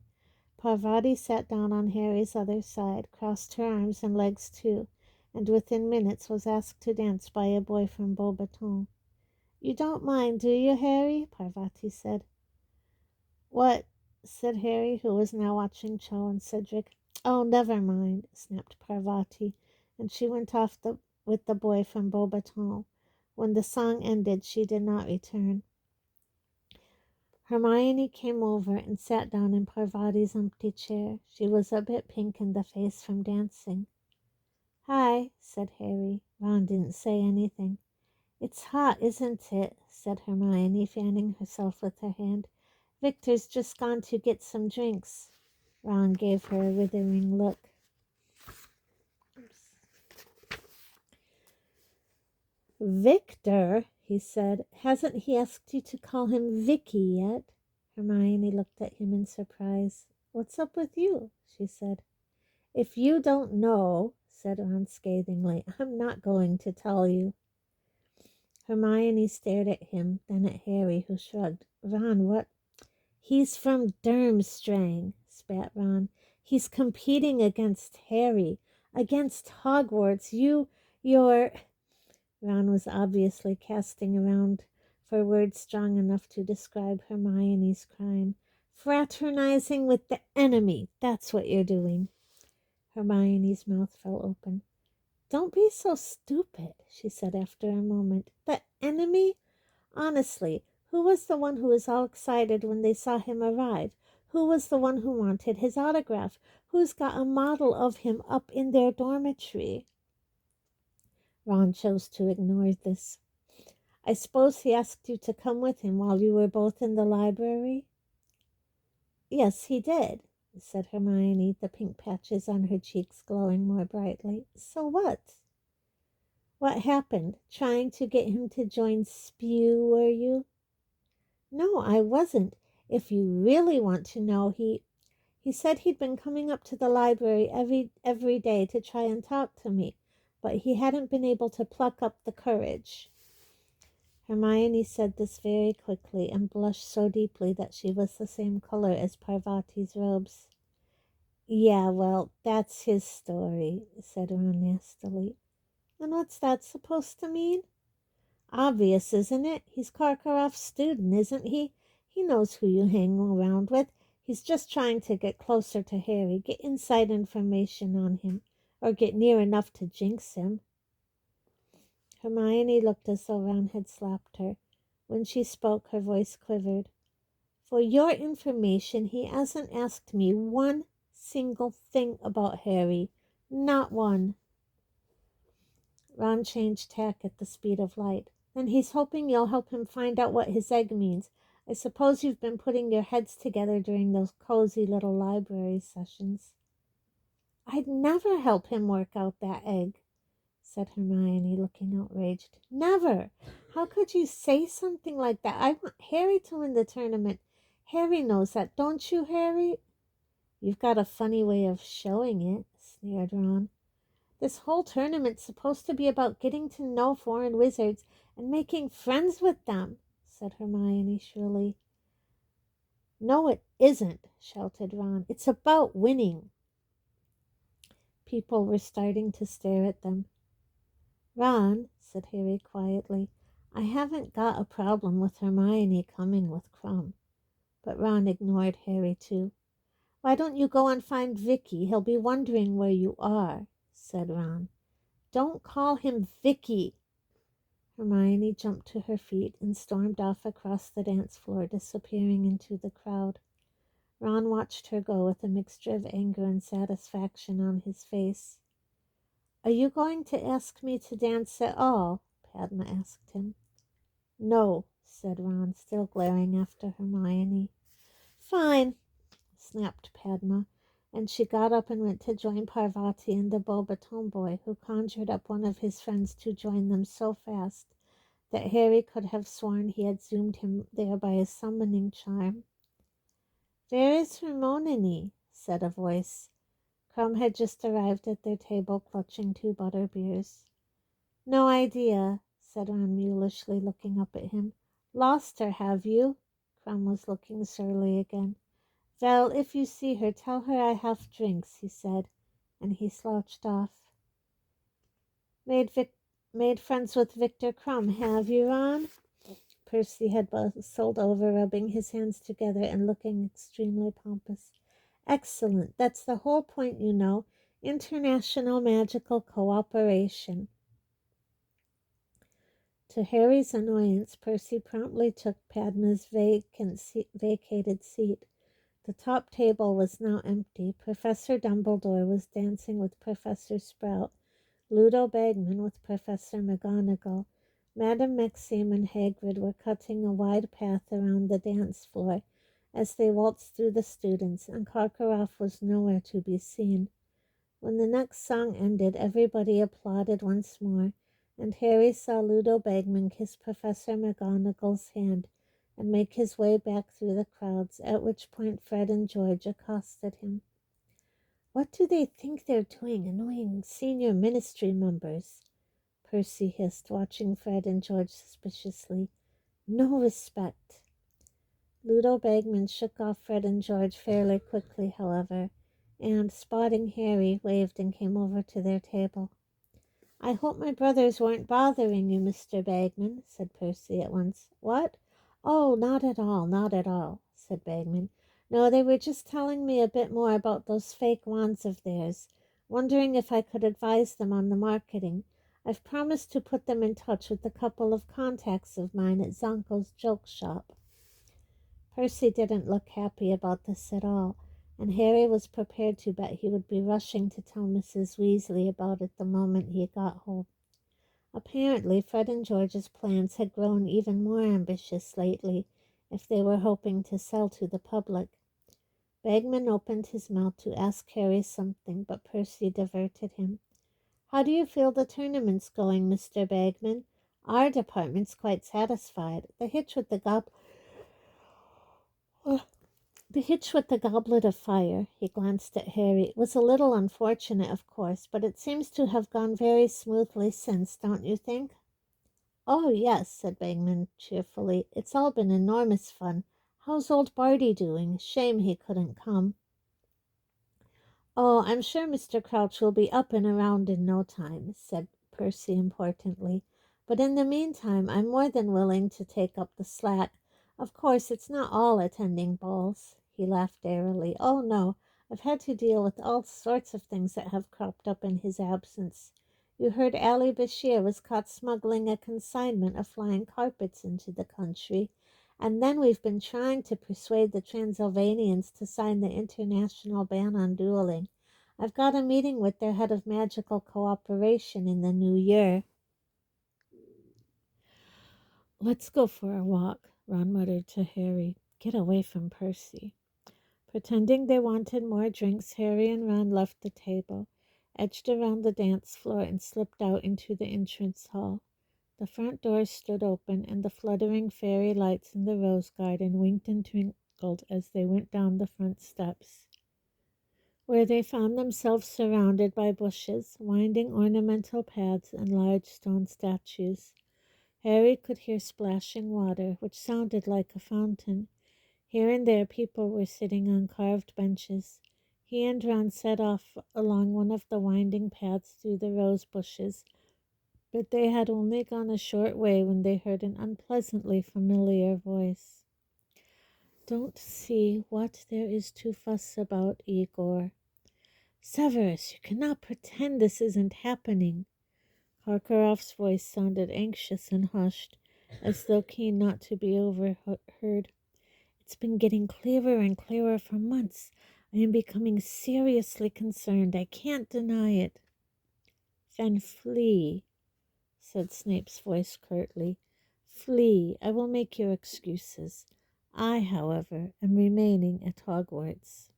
Parvati sat down on Harry's other side, crossed her arms and legs too, and within minutes was asked to dance by a boy from Beauxbaton. "You don't mind, do you, Harry?" Parvati said. "What?" said Harry, who was now watching Cho and Cedric. "Oh, never mind," snapped Parvati, and she went off with the boy from Beauxbaton. When the song ended, she did not return. Hermione came over and sat down in Parvati's empty chair. She was a bit pink in the face from dancing. "Hi," said Harry. Ron didn't say anything. "It's hot, isn't it?" said Hermione, fanning herself with her hand. "Victor's just gone to get some drinks." Ron gave her a withering look. Victor, he said. Hasn't he asked you to call him Vicky yet? Hermione looked at him in surprise. What's up with you? She said. If you don't know, said Ron scathingly, I'm not going to tell you. Hermione stared at him, then at Harry, who shrugged. Ron, what? He's from Durmstrang, spat Ron. He's competing against Harry, against Hogwarts. You're... Ron was obviously casting around for words strong enough to describe Hermione's crime. Fraternizing with the enemy, that's what you're doing. Hermione's mouth fell open. Don't be so stupid, she said after a moment. The enemy? Honestly, who was the one who was all excited when they saw him arrive? Who was the one who wanted his autograph? Who's got a model of him up in their dormitory? Ron chose to ignore this. I suppose he asked you to come with him while you were both in the library? Yes, he did, said Hermione, the pink patches on her cheeks glowing more brightly. So what? What happened? Trying to get him to join Spew, were you? No, I wasn't. If you really want to know, he said he'd been coming up to the library every day to try and talk to me, but he hadn't been able to pluck up the courage. Hermione said this very quickly and blushed so deeply that she was the same color as Parvati's robes. Yeah, well, that's his story, said Ron nastily. And what's that supposed to mean? Obvious, isn't it? He's Karkaroff's student, isn't he? He knows who you hang around with. He's just trying to get closer to Harry, get inside information on him, or get near enough to jinx him. Hermione looked as though Ron had slapped her. When she spoke, her voice quivered. For your information, he hasn't asked me one single thing about Harry. Not one. Ron changed tack at the speed of light. Then he's hoping you'll help him find out what his egg means. I suppose you've been putting your heads together during those cozy little library sessions. I'd never help him work out that egg, said Hermione, looking outraged. Never! How could you say something like that? I want Harry to win the tournament. Harry knows that, don't you, Harry? You've got a funny way of showing it, sneered Ron. This whole tournament's supposed to be about getting to know foreign wizards and making friends with them, said Hermione shrilly. No, it isn't, shouted Ron. It's about winning. People were starting to stare at them. Ron, said Harry quietly, I haven't got a problem with Hermione coming with Krum. But Ron ignored Harry too. Why don't you go and find Vicky? He'll be wondering where you are, said Ron. Don't call him Vicky. Hermione jumped to her feet and stormed off across the dance floor, disappearing into the crowd. Ron watched her go with a mixture of anger and satisfaction on his face. Are you going to ask me to dance at all? Padma asked him. No, said Ron, still glaring after Hermione. Fine, snapped Padma, and she got up and went to join Parvati and the Beauxbatons boy, who conjured up one of his friends to join them so fast that Harry could have sworn he had zoomed him there by his summoning charm. There is Hermione, said a voice. Krum had just arrived at their table, clutching 2 butterbeers. No idea, said Ron mulishly, looking up at him. Lost her, have you? Krum was looking surly again. Well, if you see her, tell her I have drinks, he said, and he slouched off. Made friends with Victor Krum, have you, Ron? Percy had bustled over, rubbing his hands together and looking extremely pompous. Excellent. That's the whole point, you know. International magical cooperation. To Harry's annoyance, Percy promptly took Padma's vacated seat. The top table was now empty. Professor Dumbledore was dancing with Professor Sprout, Ludo Bagman with Professor McGonagall. Madame Maxime and Hagrid were cutting a wide path around the dance floor as they waltzed through the students, and Karkaroff was nowhere to be seen. When the next song ended, everybody applauded once more, and Harry saw Ludo Bagman kiss Professor McGonagall's hand and make his way back through the crowds, at which point Fred and George accosted him. "What do they think they're doing, annoying senior ministry members?" Percy hissed, watching Fred and George suspiciously. "No respect." Ludo Bagman shook off Fred and George fairly quickly, however, and, spotting Harry, waved and came over to their table. "I hope my brothers weren't bothering you, Mr. Bagman," said Percy at once. "What? Oh, not at all, not at all," said Bagman. "No, they were just telling me a bit more about those fake wands of theirs, wondering if I could advise them on the marketing. I've promised to put them in touch with a couple of contacts of mine at Zonko's joke shop." Percy didn't look happy about this at all, and Harry was prepared to bet he would be rushing to tell Mrs. Weasley about it the moment he got home. Apparently, Fred and George's plans had grown even more ambitious lately, if they were hoping to sell to the public. Bagman opened his mouth to ask Harry something, but Percy diverted him. "How do you feel the tournament's going, Mr. Bagman? Our department's quite satisfied. The hitch with the goblet of fire," he glanced at Harry, "was a little unfortunate, of course, but it seems to have gone very smoothly since, don't you think?" "Oh, yes," said Bagman cheerfully. "It's all been enormous fun. How's old Barty doing? Shame he couldn't come." "Oh, I'm sure Mr. Crouch will be up and around in no time," said Percy importantly. "But in the meantime, I'm more than willing to take up the slack. Of course, it's not all attending balls." He laughed airily. "Oh, no, I've had to deal with all sorts of things that have cropped up in his absence. You heard Ali Bashir was caught smuggling a consignment of flying carpets into the country. And then we've been trying to persuade the Transylvanians to sign the international ban on dueling. I've got a meeting with their head of magical cooperation in the new year." "Let's go for a walk," Ron muttered to Harry. "Get away from Percy." Pretending they wanted more drinks, Harry and Ron left the table, edged around the dance floor, and slipped out into the entrance hall. The front door stood open, and the fluttering fairy lights in the rose garden winked and twinkled as they went down the front steps, where they found themselves surrounded by bushes, winding ornamental paths, and large stone statues. Harry could hear splashing water, which sounded like a fountain. Here and there people were sitting on carved benches. He and Ron set off along one of the winding paths through the rose bushes, but they had only gone a short way when they heard an unpleasantly familiar voice. "Don't see what there is to fuss about, Igor." "Severus, you cannot pretend this isn't happening." Karkaroff's voice sounded anxious and hushed, as though keen not to be overheard. "It's been getting clearer and clearer for months. I am becoming seriously concerned. I can't deny it." "Then flee," said Snape's voice curtly. "Flee. I will make your excuses. I, however, am remaining at Hogwarts."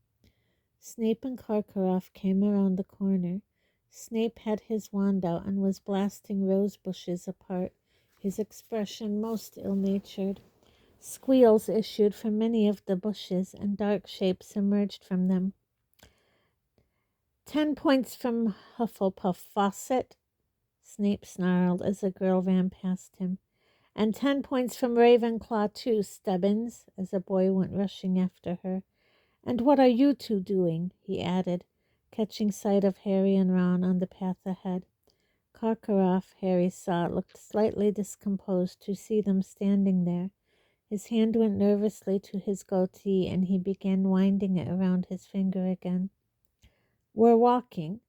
Snape and Karkaroff came around the corner. Snape had his wand out and was blasting rose bushes apart, his expression most ill-natured. Squeals issued from many of the bushes, and dark shapes emerged from them. 10 points from Hufflepuff Fawcett," Snape snarled as a girl ran past him. "And 10 points from Ravenclaw too, Stebbins," as a boy went rushing after her. "And what are you two doing?" he added, catching sight of Harry and Ron on the path ahead. Karkaroff, Harry saw, looked slightly discomposed to see them standing there. His hand went nervously to his goatee, and he began winding it around his finger again. "We're walking,"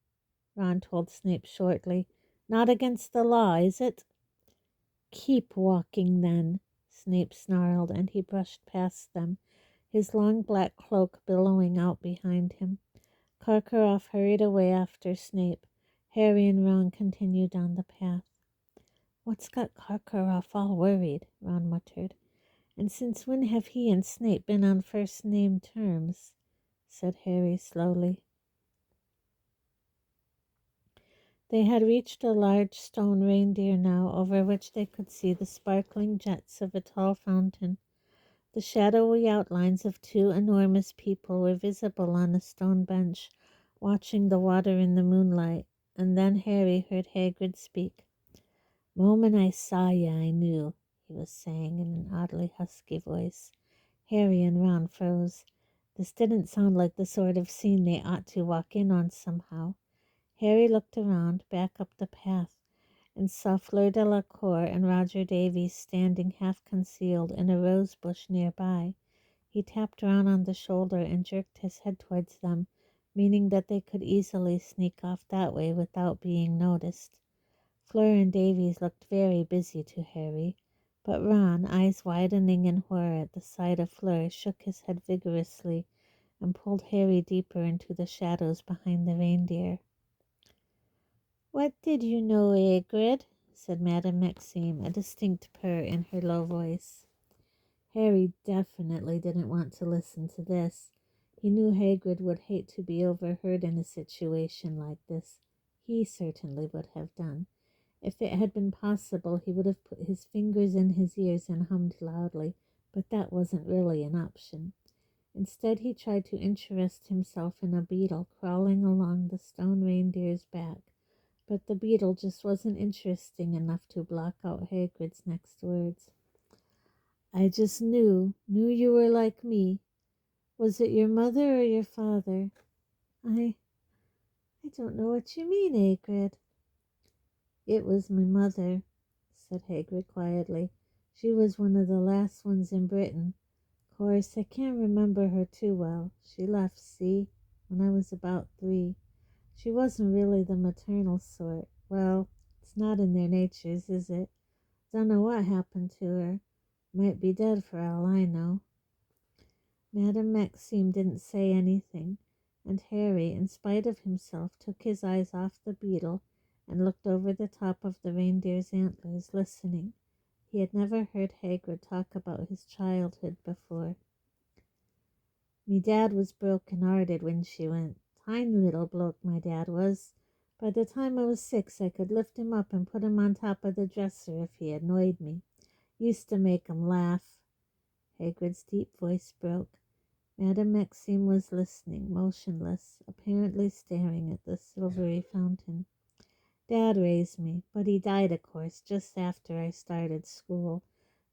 Ron told Snape shortly. "Not against the law, is it?" "Keep walking, then," Snape snarled, and he brushed past them, his long black cloak billowing out behind him. Karkaroff hurried away after Snape. Harry and Ron continued down the path. "What's got Karkaroff all worried?" Ron muttered. "And since when have he and Snape been on first-name terms?" said Harry slowly. They had reached a large stone reindeer now, over which they could see the sparkling jets of a tall fountain. The shadowy outlines of two enormous people were visible on a stone bench, watching the water in the moonlight, and then Harry heard Hagrid speak. "Moment I saw you, I knew," he was saying in an oddly husky voice. Harry and Ron froze. This didn't sound like the sort of scene they ought to walk in on somehow. Harry looked around, back up the path, and saw Fleur Delacour and Roger Davies standing half concealed in a rose bush nearby. He tapped Ron on the shoulder and jerked his head towards them, meaning that they could easily sneak off that way without being noticed. Fleur and Davies looked very busy to Harry, but Ron, eyes widening in horror at the sight of Fleur, shook his head vigorously and pulled Harry deeper into the shadows behind the reindeer. "What did you know, Hagrid?" said Madame Maxime, a distinct purr in her low voice. Harry definitely didn't want to listen to this. He knew Hagrid would hate to be overheard in a situation like this. He certainly would have done. If it had been possible, he would have put his fingers in his ears and hummed loudly, but that wasn't really an option. Instead, he tried to interest himself in a beetle crawling along the stone reindeer's back, but the beetle just wasn't interesting enough to block out Hagrid's next words. "I just knew you were like me. Was it your mother or your father?" I don't know what you mean, Hagrid." "It was my mother," said Hagrid quietly. "She was one of the last ones in Britain. Course, I can't remember her too well. She left, see, when I was about 3. She wasn't really the maternal sort. Well, it's not in their natures, is it? Dunno what happened to her. Might be dead for all I know." Madame Maxime didn't say anything, and Harry, in spite of himself, took his eyes off the beetle and looked over the top of the reindeer's antlers, listening. He had never heard Hagrid talk about his childhood before. "Me dad was broken-hearted when she went. Tiny little bloke, my dad was. By the time I was 6, I could lift him up and put him on top of the dresser if he annoyed me. Used to make him laugh." Hagrid's deep voice broke. Madame Maxime was listening, motionless, apparently staring at the silvery fountain. "Dad raised me, but he died, of course, just after I started school.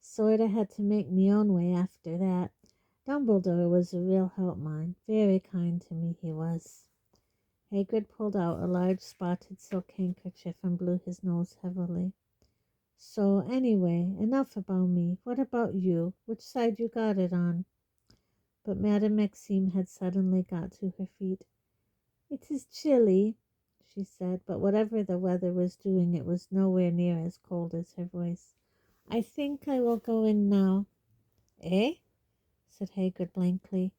Sorta had to make me own way after that. Dumbledore was a real help mine. Very kind to me, he was." Hagrid pulled out a large spotted silk handkerchief and blew his nose heavily. "So, anyway, enough about me. What about you? Which side you got it on?" But Madame Maxime had suddenly got to her feet. "It is chilly," she said, but whatever the weather was doing, it was nowhere near as cold as her voice. "I think I will go in now." "Eh?" said Hagrid blankly.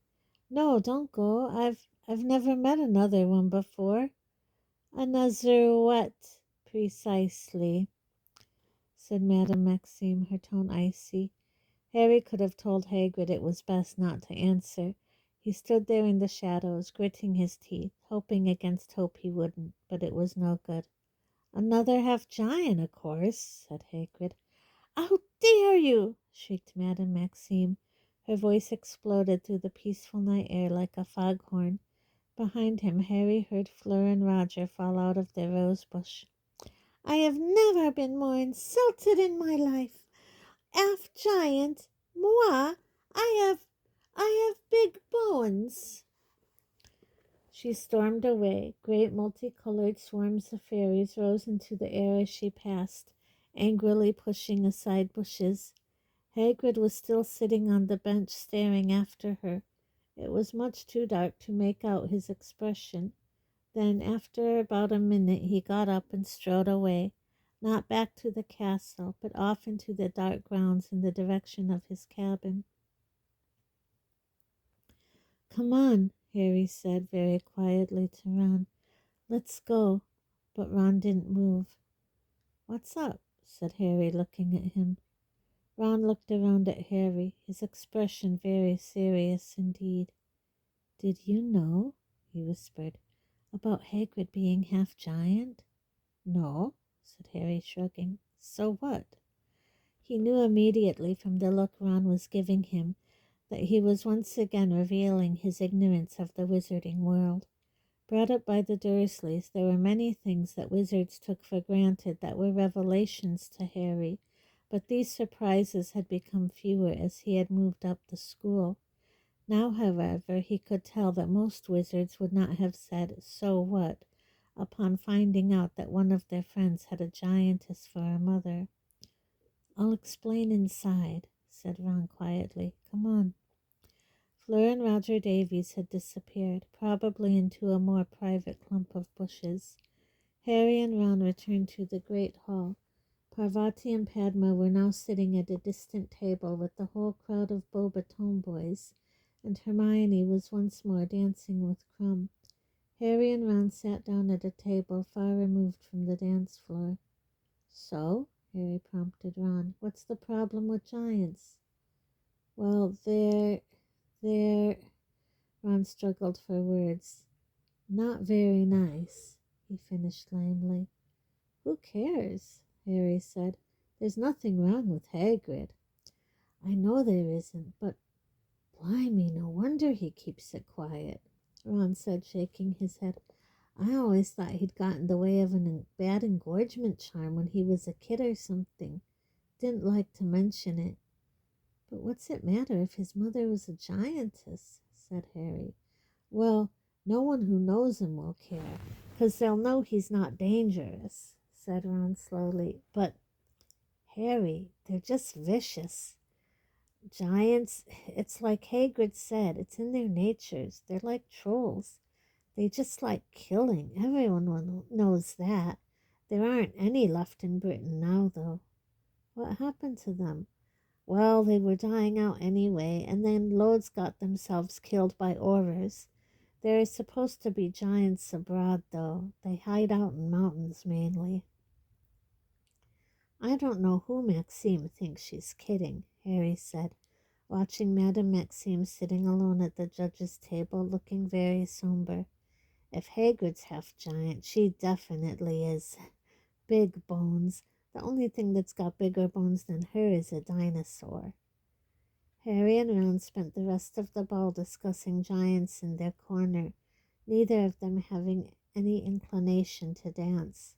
"No, don't go. I've never met another one before." "Another what, precisely?" said Madame Maxime, her tone icy. Harry could have told Hagrid it was best not to answer. He stood there in the shadows, gritting his teeth, hoping against hope he wouldn't, but it was no good. "Another half-giant, of course," said Hagrid. "How dare you!" shrieked Madame Maxime. Her voice exploded through the peaceful night air like a foghorn. Behind him, Harry heard Fleur and Roger fall out of their rose bush. "I have never been more insulted in my life. Half-giant! Moi! I have big bones." She stormed away. Great multicolored swarms of fairies rose into the air as she passed, angrily pushing aside bushes. Hagrid was still sitting on the bench staring after her. It was much too dark to make out his expression. Then, after about a minute, he got up and strode away, not back to the castle, but off into the dark grounds in the direction of his cabin. "Come on," Harry said very quietly to Ron. "Let's go." But Ron didn't move. "What's up?" said Harry, looking at him. Ron looked around at Harry, his expression very serious indeed. "Did you know," he whispered, "about Hagrid being half-giant?" No, said Harry, shrugging. So what? He knew immediately from the look Ron was giving him that he was once again revealing his ignorance of the wizarding world. Brought up by the Dursleys, there were many things that wizards took for granted that were revelations to Harry, but these surprises had become fewer as he had moved up the school. Now, however, he could tell that most wizards would not have said, "So what?" upon finding out that one of their friends had a giantess for a mother. "I'll explain inside," said Ron quietly. "Come on." Fleur and Roger Davies had disappeared, probably into a more private clump of bushes. Harry and Ron returned to the great hall. Parvati and Padma were now sitting at a distant table with the whole crowd of Beauxbaton boys, and Hermione was once more dancing with Krum. Harry and Ron sat down at a table far removed from the dance floor. "So," Harry prompted Ron, "what's the problem with giants?" "Well, they're, Ron struggled for words. "Not very nice," he finished lamely. "Who cares?" Harry said. "There's nothing wrong with Hagrid." "I know there isn't, but blimey, no wonder he keeps it quiet," Ron said, shaking his head. "I always thought he'd got in the way of a bad engorgement charm when he was a kid or something. Didn't like to mention it." "But what's it matter if his mother was a giantess?" said Harry. "Well, no one who knows him will care, 'cause they'll know he's not dangerous," said Ron slowly. "But, Harry, they're just vicious. Giants, it's like Hagrid said, it's in their natures. They're like trolls. They just like killing. Everyone knows that. There aren't any left in Britain now, though." "What happened to them?" "Well, they were dying out anyway, and then loads got themselves killed by Aurors. There are supposed to be giants abroad, though. They hide out in mountains mainly." "I don't know who Maxime thinks she's kidding," Harry said, watching Madame Maxime sitting alone at the judge's table, looking very somber. "If Hagrid's half giant, she definitely is. Big bones. The only thing that's got bigger bones than her is a dinosaur." Harry and Ron spent the rest of the ball discussing giants in their corner, neither of them having any inclination to dance.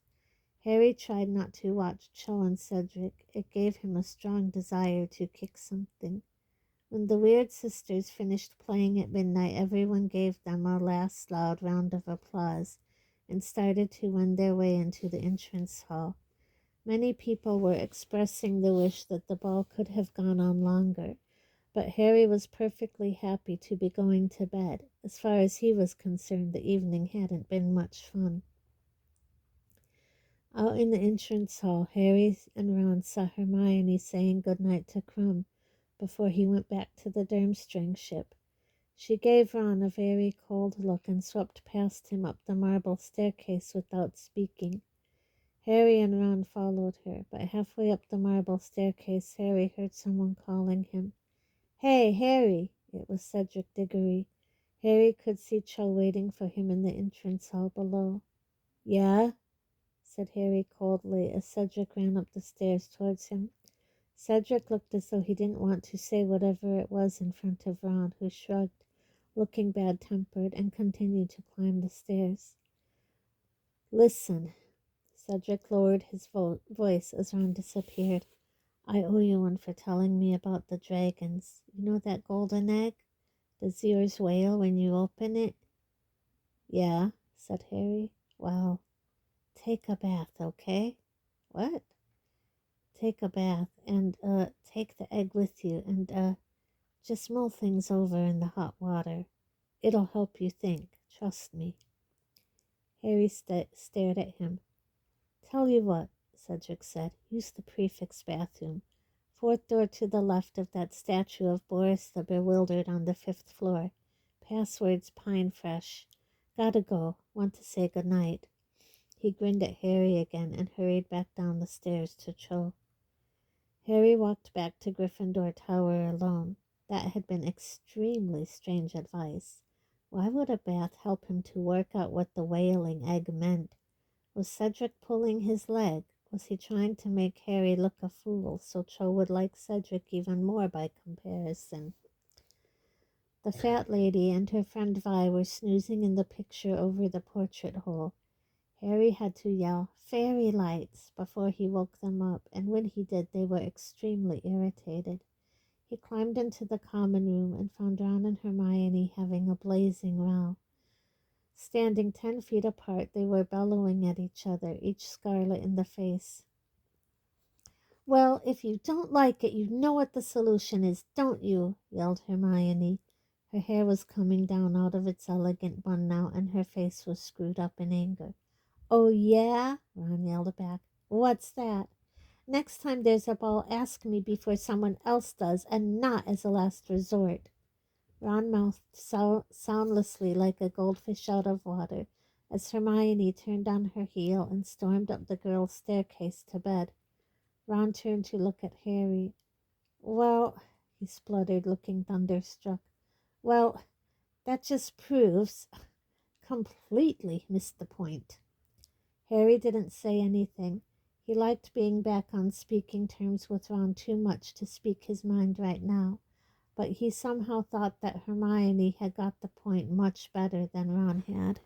Harry tried not to watch Cho and Cedric. It gave him a strong desire to kick something. When the Weird Sisters finished playing at midnight, everyone gave them a last loud round of applause and started to wend their way into the entrance hall. Many people were expressing the wish that the ball could have gone on longer, but Harry was perfectly happy to be going to bed. As far as he was concerned, the evening hadn't been much fun. Out in the entrance hall, Harry and Ron saw Hermione saying goodnight to Krum before he went back to the Durmstrang ship. She gave Ron a very cold look and swept past him up the marble staircase without speaking. Harry and Ron followed her, but halfway up the marble staircase, Harry heard someone calling him. "Hey, Harry!" It was Cedric Diggory. Harry could see Cho waiting for him in the entrance hall below. "Yeah?" said Harry coldly as Cedric ran up the stairs towards him. Cedric looked as though he didn't want to say whatever it was in front of Ron, who shrugged, looking bad-tempered, and continued to climb the stairs. "Listen," Cedric lowered his voice as Ron disappeared. "I owe you one for telling me about the dragons. You know that golden egg? Does yours wail when you open it?" "Yeah," said Harry. "Well, take a bath, okay?" "What?" "Take a bath and, take the egg with you and, just mull things over in the hot water. It'll help you think. Trust me." Harry stared at him. "Tell you what," Cedric said. "Use the prefix bathroom. Fourth door to the left of that statue of Boris the Bewildered on the 5th floor. Password's Pine Fresh. Gotta go. Want to say goodnight." He grinned at Harry again and hurried back down the stairs to Cho. Harry walked back to Gryffindor Tower alone. That had been extremely strange advice. Why would a bath help him to work out what the wailing egg meant? Was Cedric pulling his leg? Was he trying to make Harry look a fool so Cho would like Cedric even more by comparison? The fat lady and her friend Vi were snoozing in the picture over the portrait hole. Harry had to yell, "Fairy lights!" before he woke them up, and when he did, they were extremely irritated. He climbed into the common room and found Ron and Hermione having a blazing row. Standing 10 feet apart, they were bellowing at each other, each scarlet in the face. "Well, if you don't like it, you know what the solution is, don't you?" yelled Hermione. Her hair was coming down out of its elegant bun now, and her face was screwed up in anger. "Oh, yeah?" Ron yelled back. "What's that?" "Next time there's a ball, ask me before someone else does, and not as a last resort." Ron mouthed soundlessly like a goldfish out of water as Hermione turned on her heel and stormed up the girls' staircase to bed. Ron turned to look at Harry. "Well," he spluttered, looking thunderstruck. "Well, that just proves completely missed the point." Harry didn't say anything. He liked being back on speaking terms with Ron too much to speak his mind right now, but he somehow thought that Hermione had got the point much better than Ron had.